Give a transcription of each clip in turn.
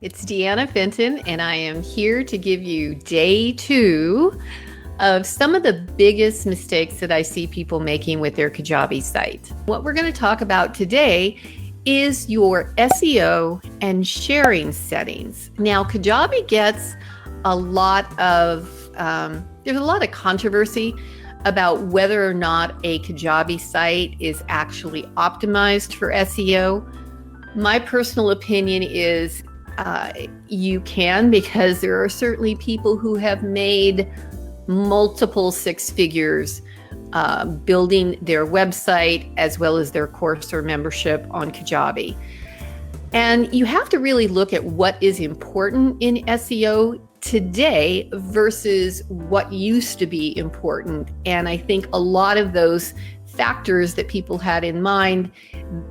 It's Deanna Fenton, and I am here to give you day 2 of some of the biggest mistakes that I see people making with their Kajabi site. What we're going to talk about today is your SEO and sharing settings. Now, Kajabi gets a lot of, there's a lot of controversy about whether or not a Kajabi site is actually optimized for SEO. My personal opinion is you can, because there are certainly people who have made multiple 6 figures building their website as well as their course or membership on Kajabi. And you have to really look at what is important in SEO today versus what used to be important. And I think a lot of those factors that people had in mind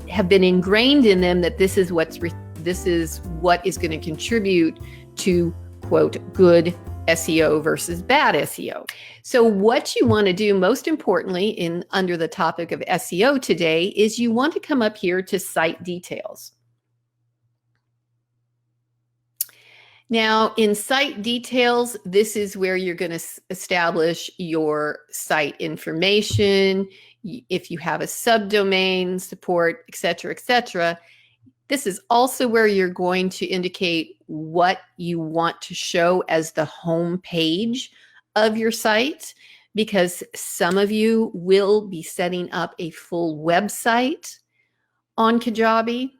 have been ingrained in them, that this is what is going to contribute to, quote, good SEO versus bad SEO. So what you want to do most importantly under the topic of SEO today is you want to come up here to site details. Now, in site details, this is where you're going to establish your site information. If you have a subdomain, support, etc., etc. This is also where you're going to indicate what you want to show as the home page of your site, because some of you will be setting up a full website on Kajabi.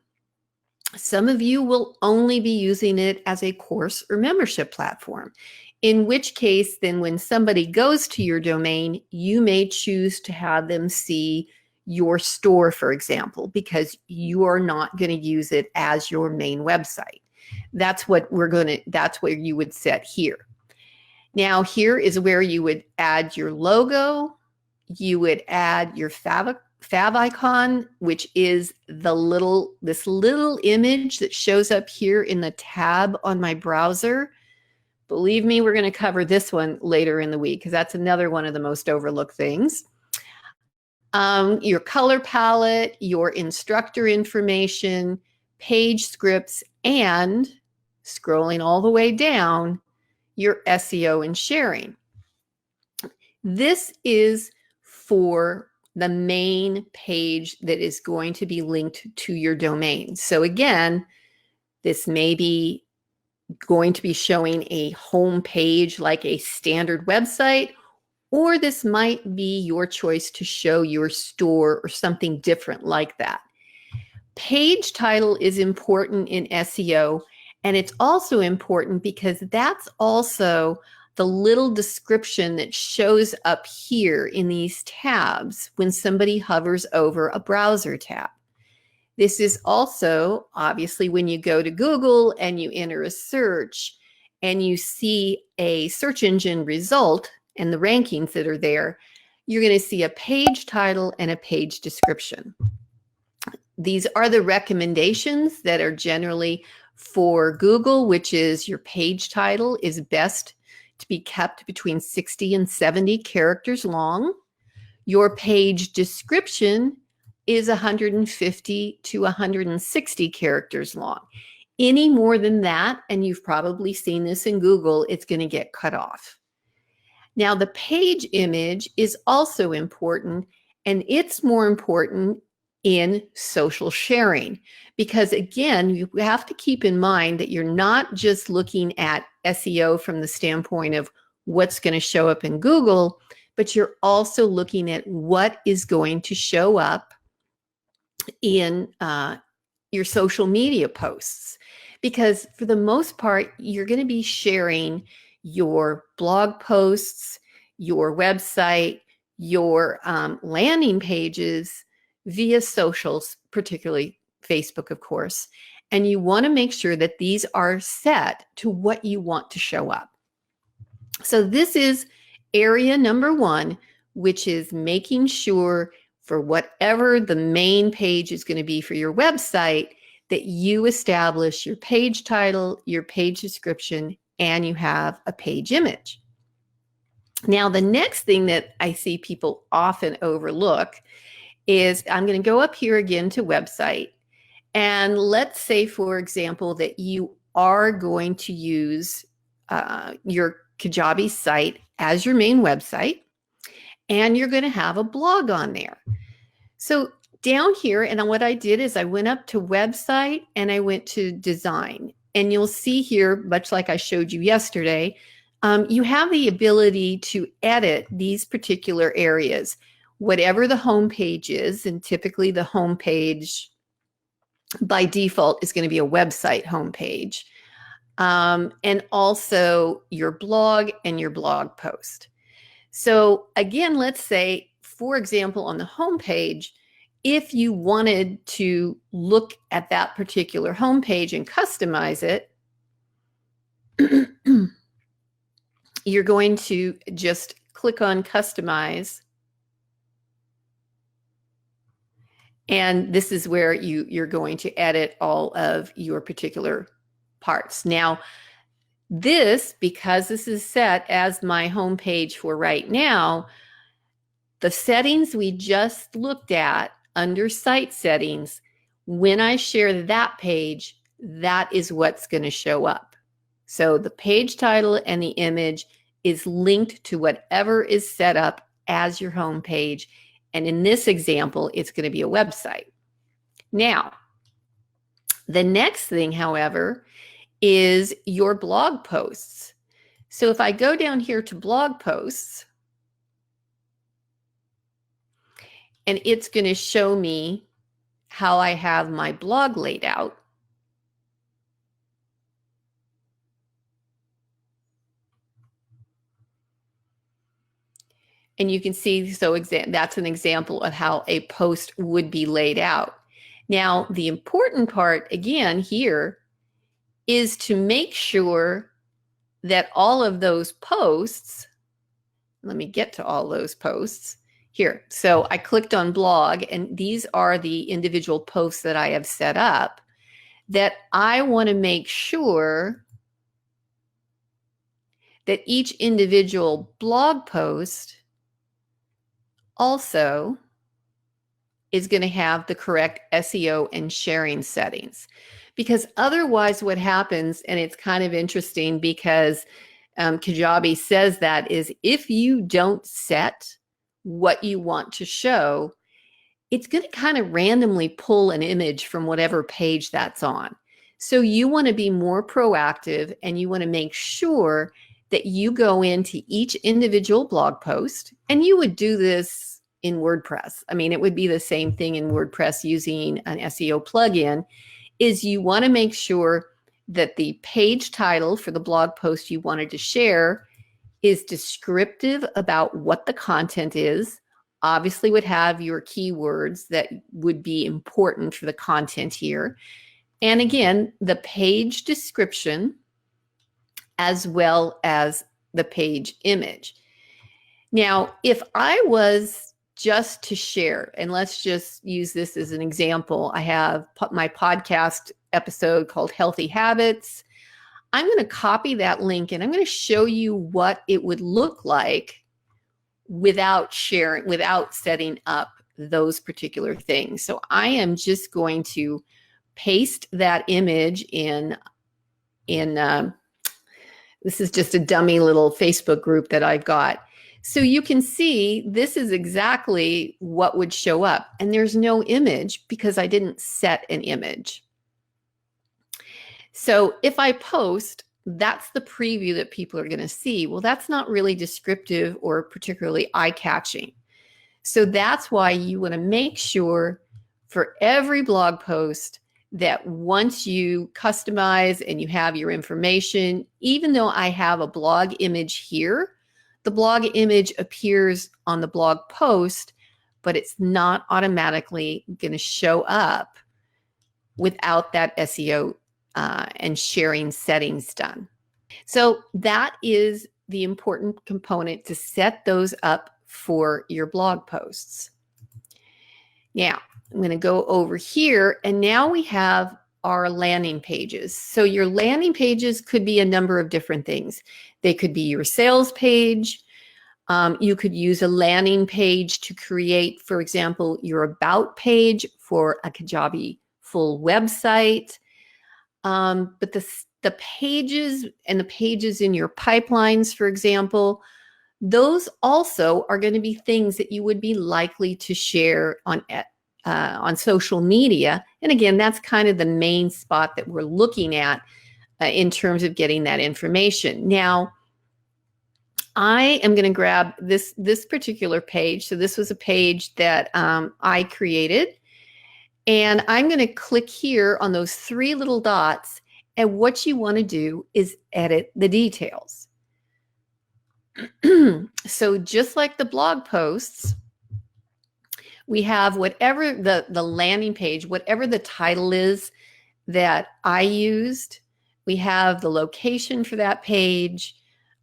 Some of you will only be using it as a course or membership platform, in which case then when somebody goes to your domain, you may choose to have them see your store, for example, because you are not going to use it as your main website. That's what that's where you would set here. Now, here is where you would add your logo. You would add your fav icon, which is this little image that shows up here in the tab on my browser. Believe me, we're going to cover this one later in the week because that's another one of the most overlooked things. Your color palette, your instructor information, page scripts, and scrolling all the way down, your SEO and sharing. This is for the main page that is going to be linked to your domain. So again, this may be going to be showing a home page like a standard website, or this might be your choice to show your store or something different like that. Page title is important in SEO, and it's also important because that's also the little description that shows up here in these tabs when somebody hovers over a browser tab. This is also, obviously, when you go to Google and you enter a search and you see a search engine result and the rankings that are there, you're going to see a page title and a page description. These are the recommendations that are generally for Google, which is your page title is best to be kept between 60 and 70 characters long. Your page description is 150 to 160 characters long. Any more than that, and you've probably seen this in Google, it's going to get cut off. Now, the page image is also important, and it's more important in social sharing, because again, you have to keep in mind that you're not just looking at SEO from the standpoint of what's going to show up in Google, but you're also looking at what is going to show up in your social media posts, because for the most part, you're going to be sharing your blog posts, your website, your landing pages via socials, particularly Facebook, of course. And you want to make sure that these are set to what you want to show up. So this is area number 1, which is making sure for whatever the main page is going to be for your website, that you establish your page title, your page description, and you have a page image. Now, the next thing that I see people often overlook is, I'm going to go up here again to website. And let's say, for example, that you are going to use your Kajabi site as your main website, and you're going to have a blog on there. So down here, and what I did is I went up to website and I went to design. And you'll see here, much like I showed you yesterday, you have the ability to edit these particular areas, whatever the home page is. And typically the home page by default is going to be a website homepage, and also your blog and your blog post. So again, let's say, for example, on the home page, if you wanted to look at that particular home page and customize it, you're going to just click on customize. And this is where you're going to edit all of your particular parts. Now, because this is set as my home page for right now, the settings we just looked at under site settings, when I share that page, that is what's going to show up. So the page title and the image is linked to whatever is set up as your home page. And in this example, it's going to be a website. Now, the next thing, however, is your blog posts. So if I go down here to blog posts, and it's going to show me how I have my blog laid out. And you can see, so that's an example of how a post would be laid out. Now, the important part, again, here is to make sure that all of those posts, let me get to all those posts here. So I clicked on blog, and these are the individual posts that I have set up, that I want to make sure that each individual blog post also is going to have the correct SEO and sharing settings. Because otherwise what happens, and it's kind of interesting because Kajabi says that, is if you don't set what you want to show, it's going to kind of randomly pull an image from whatever page that's on. So you want to be more proactive, and you want to make sure that you go into each individual blog post, and you would do this in WordPress. I mean, it would be the same thing in WordPress using an SEO plugin, is you want to make sure that the page title for the blog post you wanted to share is descriptive about what the content is. Obviously would have your keywords that would be important for the content here. And again, the page description as well as the page image. Now, if I was just to share, and let's just use this as an example, I have my podcast episode called Healthy Habits. I'm going to copy that link, and I'm going to show you what it would look like without sharing, without setting up those particular things. So I am just going to paste that image in this is just a dummy little Facebook group that I've got. So you can see this is exactly what would show up, and there's no image because I didn't set an image. So if I post, that's the preview that people are going to see. Well, that's not really descriptive or particularly eye-catching. So that's why you want to make sure for every blog post that once you customize and you have your information, even though I have a blog image here, the blog image appears on the blog post, but it's not automatically going to show up without that SEO and sharing settings done. So that is the important component, to set those up for your blog posts. Now, I'm going to go over here, and now we have our landing pages. So your landing pages could be a number of different things. They could be your sales page. You could use a landing page to create, for example, your about page for a Kajabi full website. But the pages and the pages in your pipelines, for example, those also are going to be things that you would be likely to share on social media. And again, that's kind of the main spot that we're looking at in terms of getting that information. Now, I am going to grab this particular page. So this was a page that I created. And I'm going to click here on those three little dots. And what you want to do is edit the details. So just like the blog posts, we have whatever the landing page, whatever the title is that I used. We have the location for that page.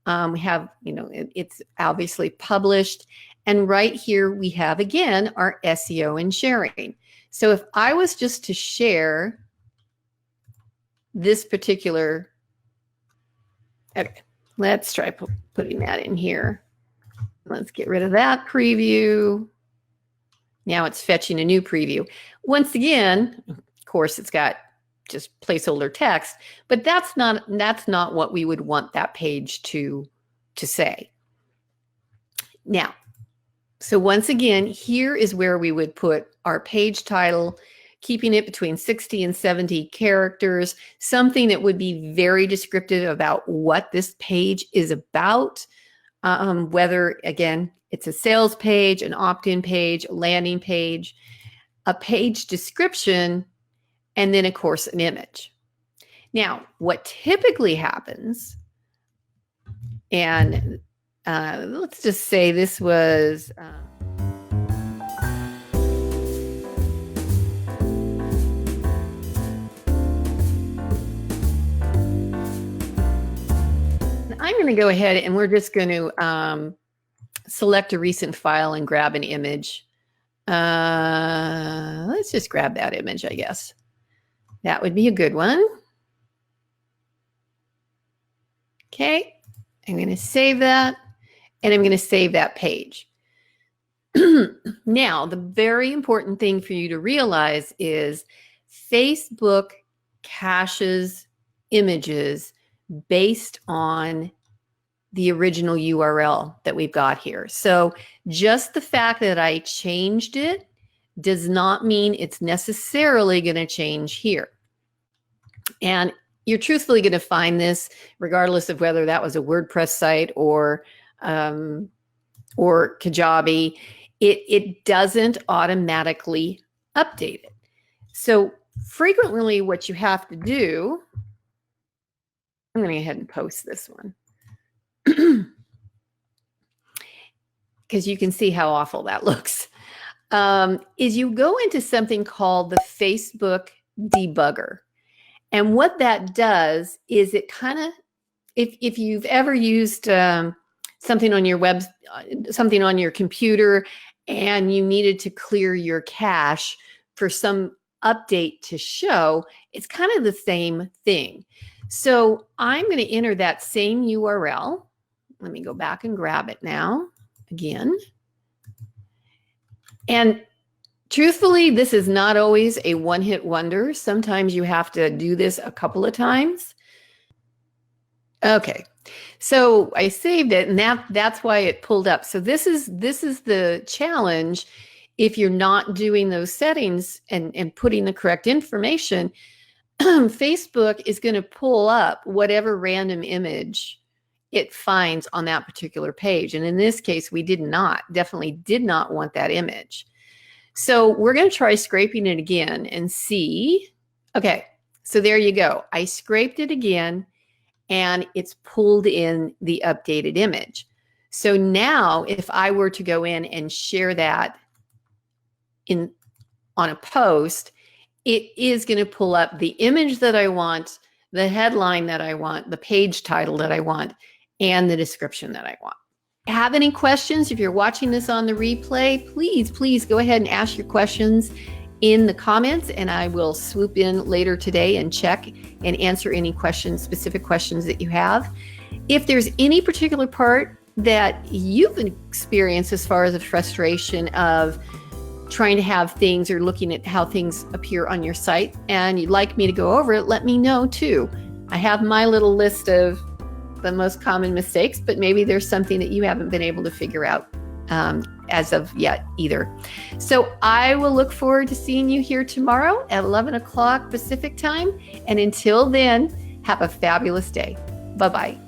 We have, it's obviously published. And right here we have, again, our SEO and sharing. So if I was just to share this particular, okay, let's try putting that in here. Let's get rid of that preview. Now it's fetching a new preview. Once again, of course, it's got just placeholder text, but that's not what we would want that page to say. Now, so once again, here is where we would put our page title, keeping it between 60 and 70 characters, something that would be very descriptive about what this page is about, whether, again, it's a sales page, an opt-in page, a landing page, a page description, and then, of course, an image. Now, what typically happens, and let's just say this was... I'm going to go ahead and we're just going to select a recent file and grab an image. Let's just grab that image, I guess. That would be a good one. Okay, I'm going to save that, and I'm going to save that page. Now, the very important thing for you to realize is Facebook caches images based on the original URL that we've got here. So just the fact that I changed it does not mean it's necessarily going to change here. And you're truthfully going to find this regardless of whether that was a WordPress site or Kajabi. It doesn't automatically update it. So frequently what you have to do, I'm going to go ahead and post this one because you can see how awful that looks, is you go into something called the Facebook debugger. And what that does is it kind of, if you've ever used something on your something on your computer and you needed to clear your cache for some update to show, it's kind of the same thing. So I'm going to enter that same URL. Let me go back and grab it now again. And truthfully, this is not always a one-hit wonder. Sometimes you have to do this a couple of times. Okay, so I saved it, and that's why it pulled up. So this is the challenge. If you're not doing those settings and putting the correct information, Facebook is going to pull up whatever random image it finds on that particular page. And in this case, we definitely did not want that image. So we're going to try scraping it again and see. Okay, so there you go. I scraped it again, and it's pulled in the updated image. So now if I were to go in and share that on a post, it is going to pull up the image that I want, the headline that I want, the page title that I want, and the description that I want. Have any questions? If you're watching this on the replay, please go ahead and ask your questions in the comments, and I will swoop in later today and check and answer any specific questions that you have. If there's any particular part that you've experienced as far as the frustration of trying to have things or looking at how things appear on your site and you'd like me to go over it, let me know too. I have my little list of the most common mistakes, but maybe there's something that you haven't been able to figure out as of yet either. So I will look forward to seeing you here tomorrow at 11 o'clock Pacific time. And until then, have a fabulous day. Bye-bye.